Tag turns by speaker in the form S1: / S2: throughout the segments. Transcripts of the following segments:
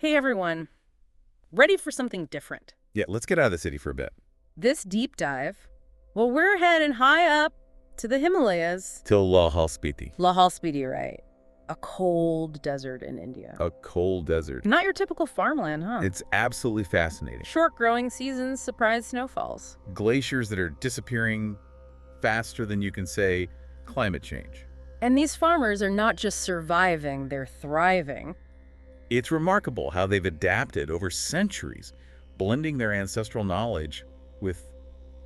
S1: Hey everyone, ready for something different?
S2: Yeah, let's get out of the city for a bit.
S1: This deep dive, well, we're heading high up to the Himalayas.
S2: Till Lahaul-Spiti,
S1: Lahaul-Spiti, right? A cold desert in India.
S2: a cold desert.
S1: Not your typical farmland, huh?
S2: It's absolutely fascinating.
S1: Short growing seasons, surprise snowfalls.
S2: Glaciers that are disappearing faster than you can say climate change.
S1: And these farmers are not just surviving, they're thriving.
S2: It's remarkable how they've adapted over centuries, blending their ancestral knowledge with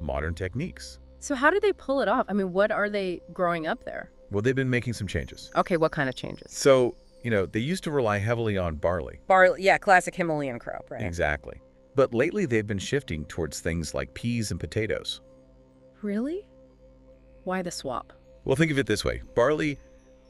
S2: modern techniques.
S1: So how do they pull it off? I mean, what are they growing up there?
S2: Well, they've been making some changes.
S1: Okay, what kind of changes?
S2: So, they used to rely heavily on barley.
S1: Barley, yeah, classic Himalayan crop, right?
S2: Exactly. But lately they've been shifting towards things like peas and potatoes.
S1: Really? Why the swap?
S2: Well, think of it this way. Barley,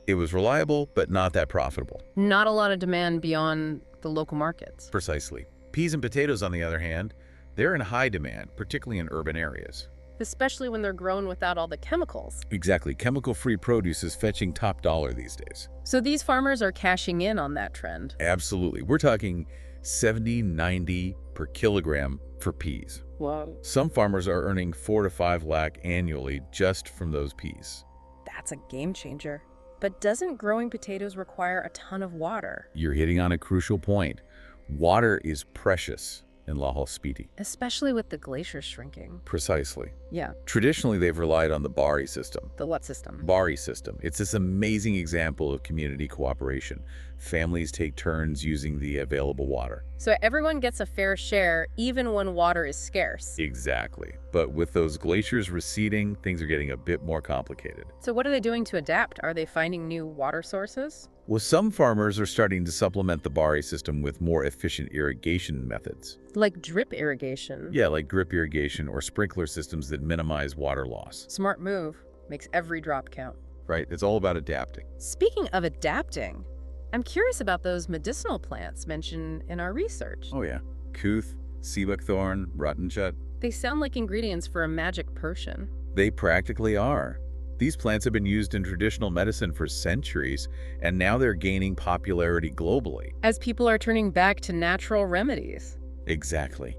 S2: it was reliable, but not that profitable.
S1: Not a lot of demand beyond the local markets.
S2: Precisely. Peas and potatoes, on the other hand, they're in high demand, particularly in urban areas.
S1: Especially when they're grown without all the chemicals.
S2: Exactly. Chemical-free produce is fetching top dollar these days.
S1: So these farmers are cashing in on that trend.
S2: Absolutely. We're talking 70, 90 per kilogram for peas.
S1: Whoa.
S2: Some farmers are earning 4 to 5 lakh annually just from those peas.
S1: That's a game changer. But doesn't growing potatoes require a ton of water?
S2: You're hitting on a crucial point. Water is precious in Lahaul-Spiti.
S1: Especially with the glaciers shrinking.
S2: Precisely.
S1: Yeah.
S2: Traditionally, they've relied on the Bari system.
S1: The what system?
S2: Bari system. It's this amazing example of community cooperation. Families take turns using the available water.
S1: So everyone gets a fair share, even when water is scarce.
S2: Exactly. But with those glaciers receding, things are getting a bit more complicated.
S1: So what are they doing to adapt? Are they finding new water sources?
S2: Well, some farmers are starting to supplement the Bari system with more efficient irrigation methods.
S1: Like drip irrigation.
S2: Yeah, like drip irrigation or sprinkler systems that minimize water loss.
S1: Smart move. Makes every drop count.
S2: Right? It's all about adapting.
S1: Speaking of adapting, I'm curious about those medicinal plants mentioned in our research.
S2: Oh yeah. Couth, sea buckthorn, rottennut.
S1: They sound like ingredients for a magic potion.
S2: They practically are. These plants have been used in traditional medicine for centuries, and now they're gaining popularity globally.
S1: As people are turning back to natural remedies.
S2: Exactly.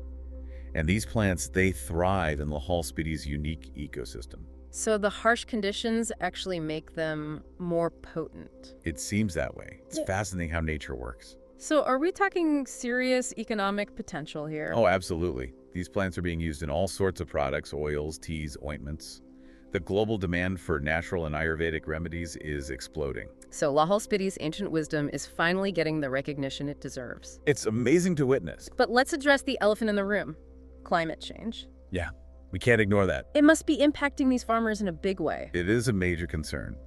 S2: And these plants, they thrive in Lahaul-Spiti's unique ecosystem.
S1: So the harsh conditions actually make them more potent.
S2: It seems that way. It's fascinating how nature works.
S1: So are we talking serious economic potential here?
S2: Oh, absolutely. These plants are being used in all sorts of products, oils, teas, ointments. The global demand for natural and Ayurvedic remedies is exploding.
S1: So Lahaul-Spiti's ancient wisdom is finally getting the recognition it deserves.
S2: It's amazing to witness.
S1: But let's address the elephant in the room, climate change.
S2: Yeah, we can't ignore that.
S1: It must be impacting these farmers in a big way.
S2: It is a major concern.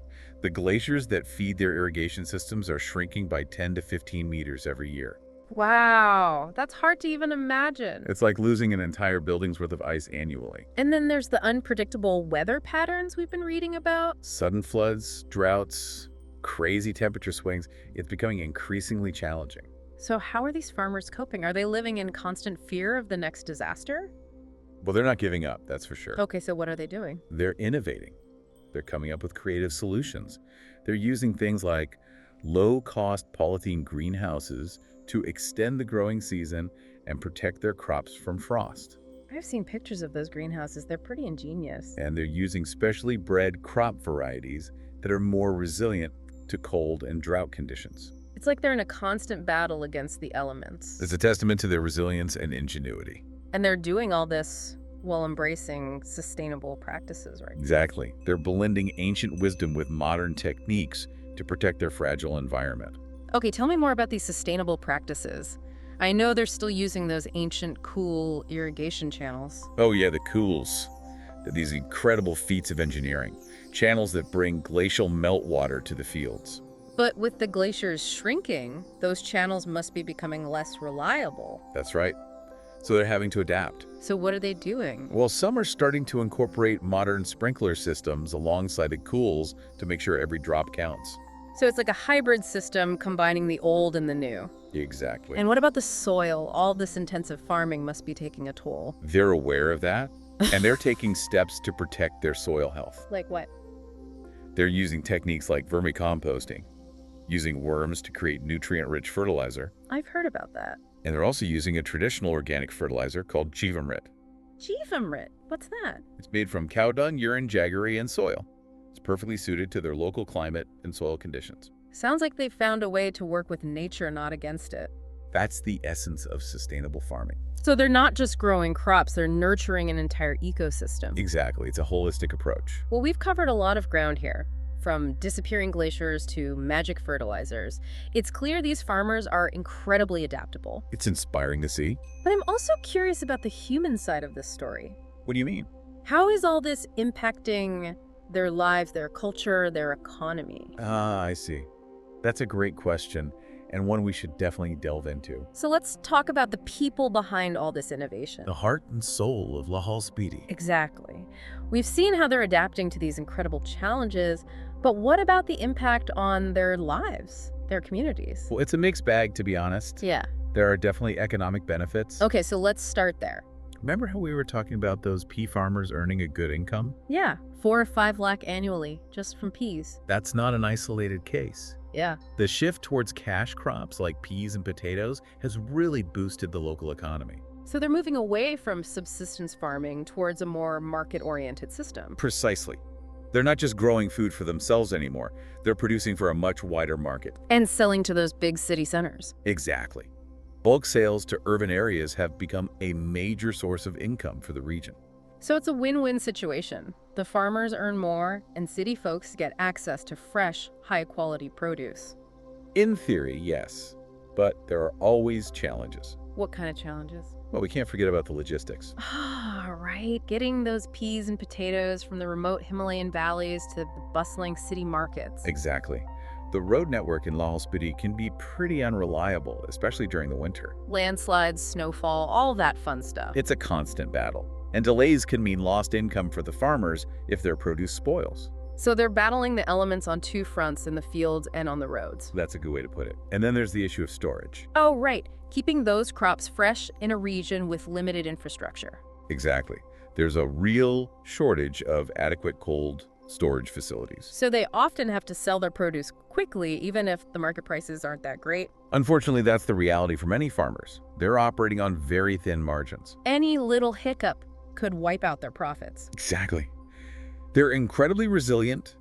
S2: The glaciers that feed their irrigation systems are shrinking by 10 to 15 meters every year.
S1: Wow, that's hard to even imagine.
S2: It's like losing an entire building's worth of ice annually.
S1: And then there's the unpredictable weather patterns we've been reading about.
S2: Sudden floods, droughts, crazy temperature swings. It's becoming increasingly challenging.
S1: So how are these farmers coping? Are they living in constant fear of the next disaster?
S2: Well, they're not giving up, that's for sure.
S1: Okay, so what are they doing?
S2: They're innovating. They're coming up with creative solutions. They're using things like low-cost polythene greenhouses to extend the growing season and protect their crops from frost.
S1: I've seen pictures of those greenhouses. They're pretty ingenious.
S2: And they're using specially bred crop varieties that are more resilient to cold and drought conditions.
S1: It's like they're in a constant battle against the elements.
S2: It's a testament to their resilience and ingenuity.
S1: And they're doing all this while embracing sustainable practices, right?
S2: Exactly. They're blending ancient wisdom with modern techniques to protect their fragile environment.
S1: Okay, tell me more about these sustainable practices. I know they're still using those ancient, cool irrigation channels.
S2: Oh yeah, the cools. These incredible feats of engineering. Channels that bring glacial meltwater to the fields.
S1: But with the glaciers shrinking, those channels must be becoming less reliable.
S2: That's right. So they're having to adapt.
S1: So what are they doing?
S2: Well, some are starting to incorporate modern sprinkler systems alongside the cools to make sure every drop counts.
S1: So it's like a hybrid system combining the old and the new.
S2: Exactly.
S1: And what about the soil? All this intensive farming must be taking a toll.
S2: They're aware of that, and they're taking steps to protect their soil health.
S1: Like what?
S2: They're using techniques like vermicomposting, using worms to create nutrient-rich fertilizer.
S1: I've heard about that.
S2: And they're also using a traditional organic fertilizer called Jeevamrit.
S1: Jeevamrit, what's that?
S2: It's made from cow dung, urine, jaggery, and soil. It's perfectly suited to their local climate and soil conditions.
S1: Sounds like they've found a way to work with nature, not against it.
S2: That's the essence of sustainable farming.
S1: So they're not just growing crops, they're nurturing an entire ecosystem.
S2: Exactly. It's a holistic approach.
S1: Well, we've covered a lot of ground here, from disappearing glaciers to magic fertilizers. It's clear these farmers are incredibly adaptable.
S2: It's inspiring to see.
S1: But I'm also curious about the human side of this story.
S2: What do you mean?
S1: How is all this impacting their lives, their culture, their economy?
S2: I see. That's a great question, and one we should definitely delve into.
S1: So let's talk about the people behind all this innovation.
S2: The heart and soul of Lahaul-Spiti.
S1: Exactly. We've seen how they're adapting to these incredible challenges, but what about the impact on their lives, their communities?
S2: Well, it's a mixed bag, to be honest.
S1: Yeah.
S2: There are definitely economic benefits.
S1: Okay, so let's start there.
S2: Remember how we were talking about those pea farmers earning a good income?
S1: Yeah, 4 or 5 lakh annually, just from peas.
S2: That's not an isolated case.
S1: Yeah.
S2: The shift towards cash crops like peas and potatoes has really boosted the local economy.
S1: So they're moving away from subsistence farming towards a more market-oriented system.
S2: Precisely. They're not just growing food for themselves anymore. They're producing for a much wider market.
S1: And selling to those big city centers.
S2: Exactly. Bulk sales to urban areas have become a major source of income for the region.
S1: So it's a win-win situation. The farmers earn more, and city folks get access to fresh, high-quality produce.
S2: In theory, yes. But there are always challenges.
S1: What kind of challenges?
S2: Well, we can't forget about the logistics.
S1: Ah, right. Getting those peas and potatoes from the remote Himalayan valleys to the bustling city markets.
S2: Exactly. The road network in Lahaul-Spiti can be pretty unreliable, especially during the winter.
S1: Landslides, snowfall, all that fun stuff.
S2: It's a constant battle. And delays can mean lost income for the farmers if their produce spoils.
S1: So they're battling the elements on 2 fronts, in the fields and on the roads.
S2: That's a good way to put it. And then there's the issue of storage.
S1: Oh, right. Keeping those crops fresh in a region with limited infrastructure.
S2: Exactly. There's a real shortage of adequate cold storage facilities.
S1: So they often have to sell their produce quickly, even if the market prices aren't that great.
S2: Unfortunately, that's the reality for many farmers. They're operating on very thin margins.
S1: Any little hiccup could wipe out their profits.
S2: Exactly. They're incredibly resilient,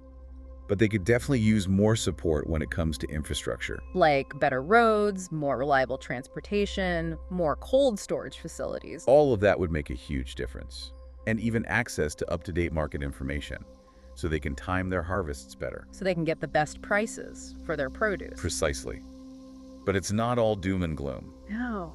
S2: but they could definitely use more support when it comes to infrastructure.
S1: Like better roads, more reliable transportation, more cold storage facilities.
S2: All of that would make a huge difference. And even access to up-to-date market information, so they can time their harvests better.
S1: So they can get the best prices for their produce.
S2: Precisely. But it's not all doom and gloom.
S1: No.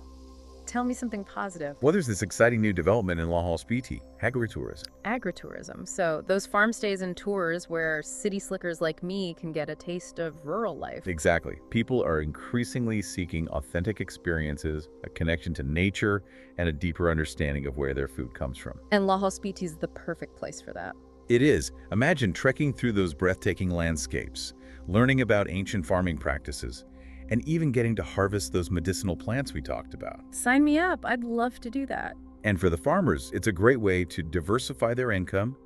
S1: Tell me something positive.
S2: Well, there's this exciting new development in Lahaul-Spiti, agritourism.
S1: Agritourism. So those farm stays and tours where city slickers like me can get a taste of rural life.
S2: Exactly. People are increasingly seeking authentic experiences, a connection to nature, and a deeper understanding of where their food comes from.
S1: And Lahaul-Spiti is the perfect place for that.
S2: It is. Imagine trekking through those breathtaking landscapes, learning about ancient farming practices, and even getting to harvest those medicinal plants we talked about.
S1: Sign me up. I'd love to do that.
S2: And for the farmers, it's a great way to diversify their income,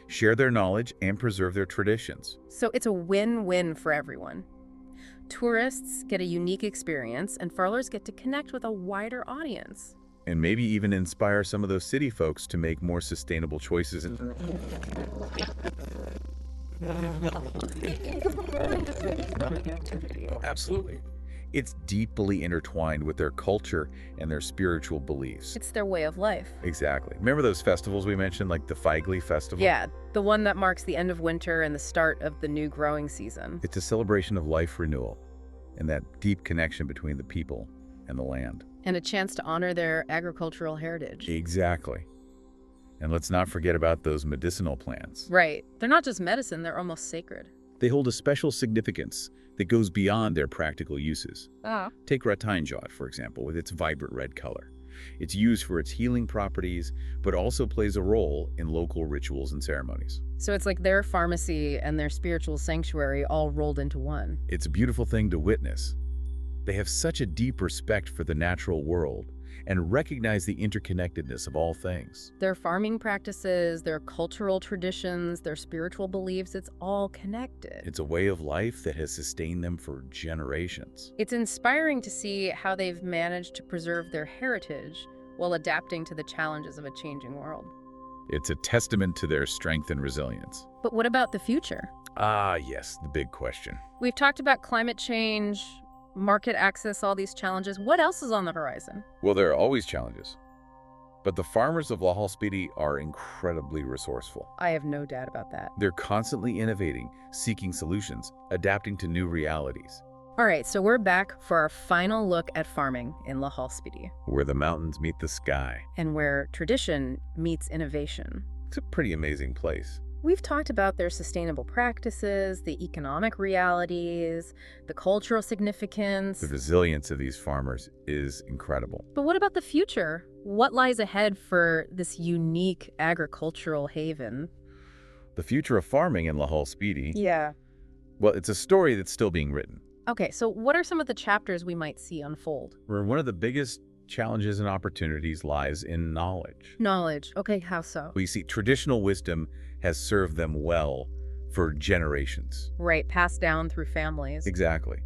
S2: share their knowledge, and preserve their traditions.
S1: So it's a win-win for everyone. Tourists get a unique experience, and farmers get to connect with a wider audience.
S2: And maybe even inspire some of those city folks to make more sustainable choices. Absolutely. It's deeply intertwined with their culture and their spiritual beliefs.
S1: It's their way of life.
S2: Exactly. Remember those festivals we mentioned, like the Feigli Festival?
S1: Yeah, the one that marks the end of winter and the start of the new growing season.
S2: It's a celebration of life renewal and that deep connection between the people and the land.
S1: And a chance to honor their agricultural heritage.
S2: Exactly. And let's not forget about those medicinal plants.
S1: Right. They're not just medicine, they're almost sacred.
S2: They hold a special significance that goes beyond their practical uses.
S1: Oh.
S2: Take ratanjot, for example, with its vibrant red color. It's used for its healing properties, but also plays a role in local rituals and ceremonies.
S1: So it's like their pharmacy and their spiritual sanctuary all rolled into one.
S2: It's a beautiful thing to witness. They have such a deep respect for the natural world and recognize the interconnectedness of all things.
S1: Their farming practices, their cultural traditions, their spiritual beliefs, it's all connected.
S2: It's a way of life that has sustained them for generations.
S1: It's inspiring to see how they've managed to preserve their heritage while adapting to the challenges of a changing world.
S2: It's a testament to their strength and resilience.
S1: But what about the future?
S2: Ah, yes, the big question.
S1: We've talked about climate change, market access, all these challenges. What else is on the horizon?
S2: Well, there are always challenges. But the farmers of Lahaul-Spiti are incredibly resourceful.
S1: I have no doubt about that.
S2: They're constantly innovating, seeking solutions, adapting to new realities.
S1: All right, so we're back for our final look at farming in Lahaul-Spiti,
S2: Where the mountains meet the sky.
S1: and where tradition meets innovation.
S2: It's a pretty amazing place.
S1: We've talked about their sustainable practices, the economic realities, the cultural significance.
S2: The resilience of these farmers is incredible.
S1: But what about the future? What lies ahead for this unique agricultural haven?
S2: The future of farming in Lahaul-Spiti,
S1: Yeah.
S2: well, it's a story that's still being written.
S1: Okay, so what are some of the chapters we might see unfold?
S2: Where one of the biggest challenges and opportunities lies in knowledge.
S1: Knowledge. Okay, how so?
S2: We see traditional wisdom has served them well for generations.
S1: Right, passed down through families.
S2: Exactly.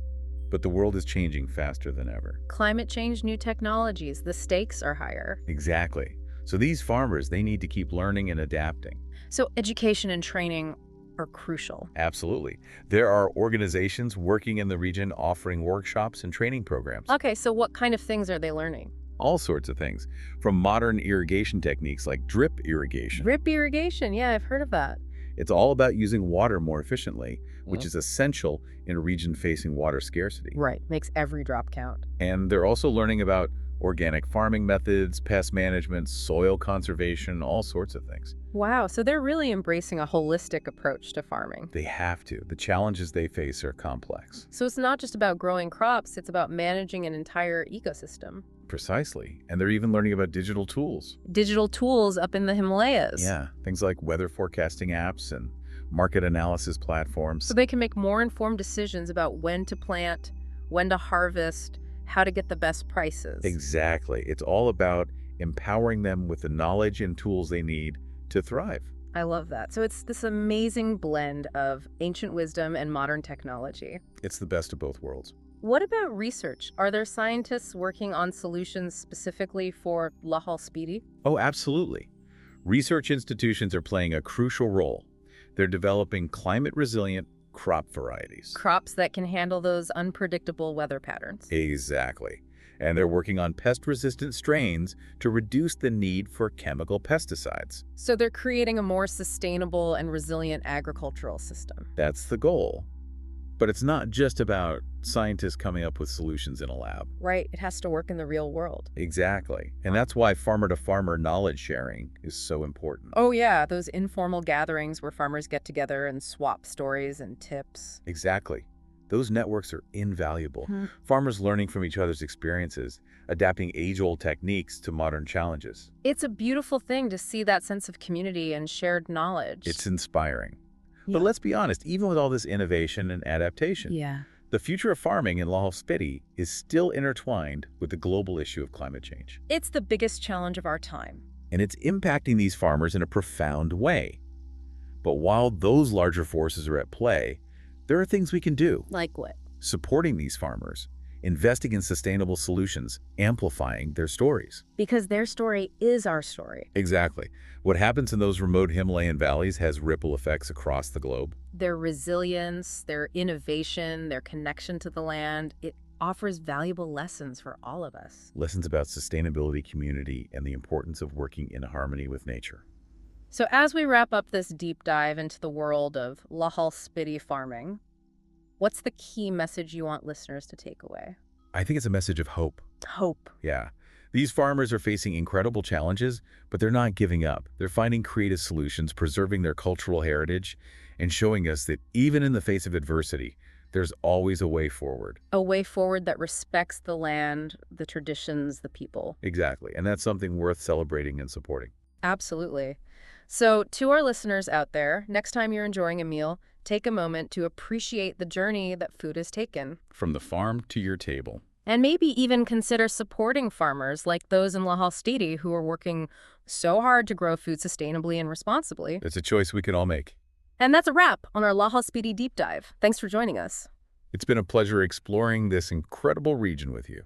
S2: But the world is changing faster than ever.
S1: Climate change, new technologies, the stakes are higher.
S2: Exactly. So these farmers, they need to keep learning and adapting.
S1: So education and training are crucial.
S2: Absolutely. There are organizations working in the region offering workshops and training programs.
S1: Okay, so what kind of things are they learning?
S2: All sorts of things, from modern irrigation techniques like drip irrigation.
S1: Drip irrigation, yeah, I've heard of that.
S2: It's all about using water more efficiently, which
S1: Mhm.
S2: is essential in a region facing water scarcity.
S1: Right, makes every drop count.
S2: And they're also learning about organic farming methods, pest management, soil conservation, all sorts of things.
S1: Wow, so they're really embracing a holistic approach to farming.
S2: They have to. The challenges they face are complex.
S1: So it's not just about growing crops, it's about managing an entire ecosystem.
S2: Precisely. And they're even learning about digital tools.
S1: Digital tools up in the Himalayas.
S2: Yeah, things like weather forecasting apps and market analysis platforms.
S1: So they can make more informed decisions about when to plant, when to harvest, how to get the best prices.
S2: Exactly. It's all about empowering them with the knowledge and tools they need to thrive.
S1: I love that. So it's this amazing blend of ancient wisdom and modern technology.
S2: It's the best of both worlds.
S1: What about research? Are there scientists working on solutions specifically for Lahaul-Spiti?
S2: Oh, absolutely. Research institutions are playing a crucial role. They're developing climate-resilient crop varieties.
S1: Crops that can handle those unpredictable weather patterns.
S2: Exactly. And they're working on pest-resistant strains to reduce the need for chemical pesticides.
S1: So they're creating a more sustainable and resilient agricultural system.
S2: That's the goal. But it's not just about scientists coming up with solutions in a lab.
S1: Right, it has to work in the real world.
S2: Exactly. And that's why farmer-to-farmer knowledge sharing is so important.
S1: Oh yeah, those informal gatherings where farmers get together and swap stories and tips.
S2: Exactly. Those networks are invaluable.
S1: Hmm.
S2: Farmers learning from each other's experiences, adapting age-old techniques to modern challenges.
S1: It's a beautiful thing to see that sense of community and shared knowledge.
S2: It's inspiring.
S1: Yeah.
S2: But let's be honest, even with all this innovation and adaptation,
S1: Yeah.
S2: the future of farming in Lahaul-Spiti is still intertwined with the global issue of climate change.
S1: It's the biggest challenge of our time.
S2: And it's impacting these farmers in a profound way. But while those larger forces are at play, there are things we can do.
S1: Like what?
S2: Supporting these farmers, investing in sustainable solutions, amplifying their stories.
S1: Because their story is our story.
S2: Exactly. What happens in those remote Himalayan valleys has ripple effects across the globe.
S1: Their resilience, their innovation, their connection to the land, it offers valuable lessons for all of us.
S2: Lessons about sustainability, community, and the importance of working in harmony with nature.
S1: So as we wrap up this deep dive into the world of Lahaul-Spiti farming, what's the key message you want listeners to take away?
S2: I think it's a message of hope.
S1: Hope.
S2: Yeah. These farmers are facing incredible challenges, but they're not giving up. They're finding creative solutions, preserving their cultural heritage, and showing us that even in the face of adversity, there's always a way forward.
S1: A way forward that respects the land, the traditions, the people.
S2: Exactly. And that's something worth celebrating and supporting.
S1: Absolutely. So to our listeners out there, next time you're enjoying a meal, take a moment to appreciate the journey that food has taken.
S2: From the farm to your table.
S1: And maybe even consider supporting farmers like those in Lahaul-Spiti who are working so hard to grow food sustainably and responsibly.
S2: It's a choice we can all make.
S1: And that's a wrap on our Lahaul-Spiti deep dive. Thanks for joining us.
S2: It's been a pleasure exploring this incredible region with you.